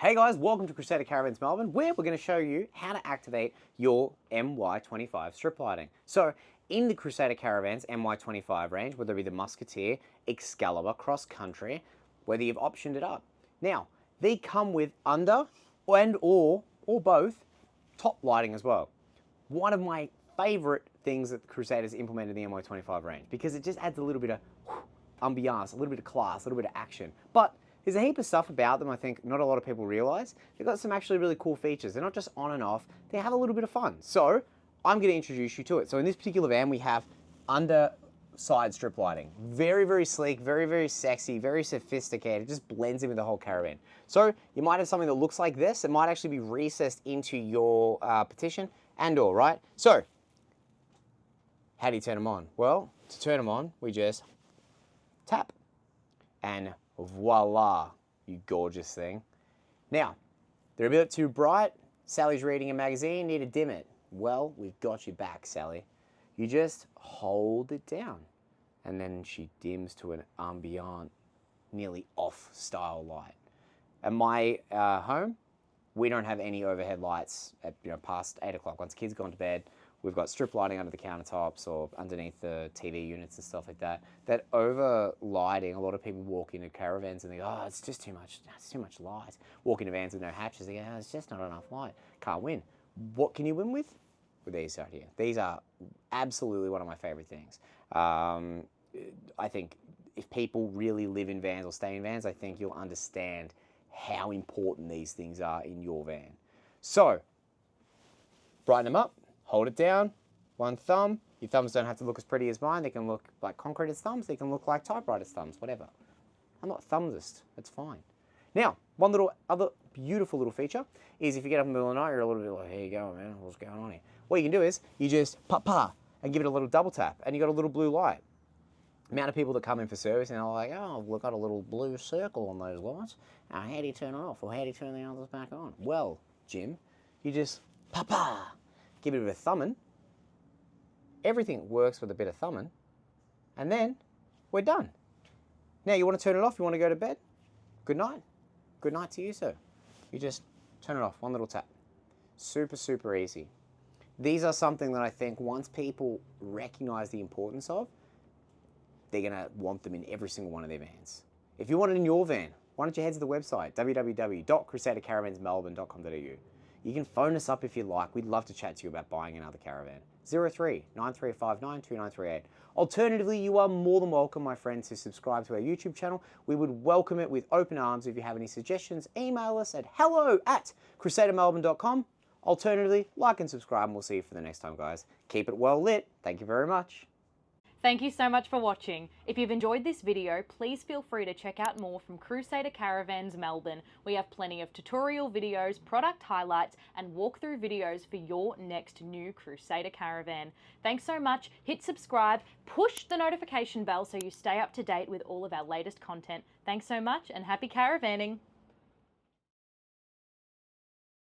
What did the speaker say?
Hey guys, welcome to Crusader Caravans Melbourne, where we're going to show you how to activate your MY25 strip lighting. So, in the Crusader Caravans MY25 range, whether it be the Musketeer, Excalibur, Cross Country, whether you've optioned it up. Now, they come with under and or both top lighting as well. One of my favourite things that the Crusaders implemented in the MY25 range, because it just adds a little bit of ambiance, a little bit of class, a little bit of action. But there's a heap of stuff about them I think not a lot of people realise. They've got some actually really cool features. They're not just on and off, they have a little bit of fun. So I'm going to introduce you to it. So in this particular van we have underside strip lighting. Very, very sleek, very, very sexy, very sophisticated. It just blends in with the whole caravan. So you might have something that looks like this. It might actually be recessed into your petition and or, right? So how do you turn them on? Well, to turn them on, we just tap and voila, you gorgeous thing. Now, they're a bit too bright. Sally's reading a magazine, need to dim it. Well, we've got you back, Sally. You just hold it down and then she dims to an ambient, nearly off style light. At my home, we don't have any overhead lights at past 8 o'clock. Once kids gone to bed, we've got strip lighting under the countertops or underneath the TV units and stuff like that. That over lighting, a lot of people walk into caravans and they go, oh, it's just too much, it's too much light. Walk into vans with no hatches, they go, oh, it's just not enough light. Can't win. What can you win with? With these out here. These are absolutely one of my favorite things. I think if people really live in vans or stay in vans, I think you'll understand how important these things are in your van. So, brighten them up. Hold it down, one thumb. Your thumbs don't have to look as pretty as mine. They can look like concrete as thumbs. They can look like typewriter's thumbs, whatever. I'm not thumbsist. That's fine. Now, one little other beautiful little feature is if you get up in the middle of the night, you're a little bit like, here you go, man, what's going on here? What you can do is you just pa and give it a little double tap and you got a little blue light. The amount of people that come in for service and they're like, oh, we've got a little blue circle on those lights. How do you turn it off? Or how do you turn the others back on? Well, Jim, you just pa. Give it a bit of thumbing. Everything works with a bit of thumbing. And then we're done. Now you want to turn it off, you want to go to bed? Good night. Good night to you, sir. You just turn it off, one little tap. Super, super easy. These are something that I think once people recognize the importance of, they're going to want them in every single one of their vans. If you want it in your van, why don't you head to the website, www.crusadercaravans.melbourne.com.au. You can phone us up if you like. We'd love to chat to you about buying another caravan. 03 9359 2938. Alternatively, you are more than welcome, my friends, to subscribe to our YouTube channel. We would welcome it with open arms. If you have any suggestions, email us at hello@crusadermelbourne.com. Alternatively, like and subscribe, and we'll see you for the next time, guys. Keep it well lit. Thank you very much. Thank you so much for watching. If you've enjoyed this video, please feel free to check out more from Crusader Caravans Melbourne. We have plenty of tutorial videos, product highlights, and walkthrough videos for your next new Crusader Caravan. Thanks so much. Hit subscribe, push the notification bell so you stay up to date with all of our latest content. Thanks so much and happy caravanning.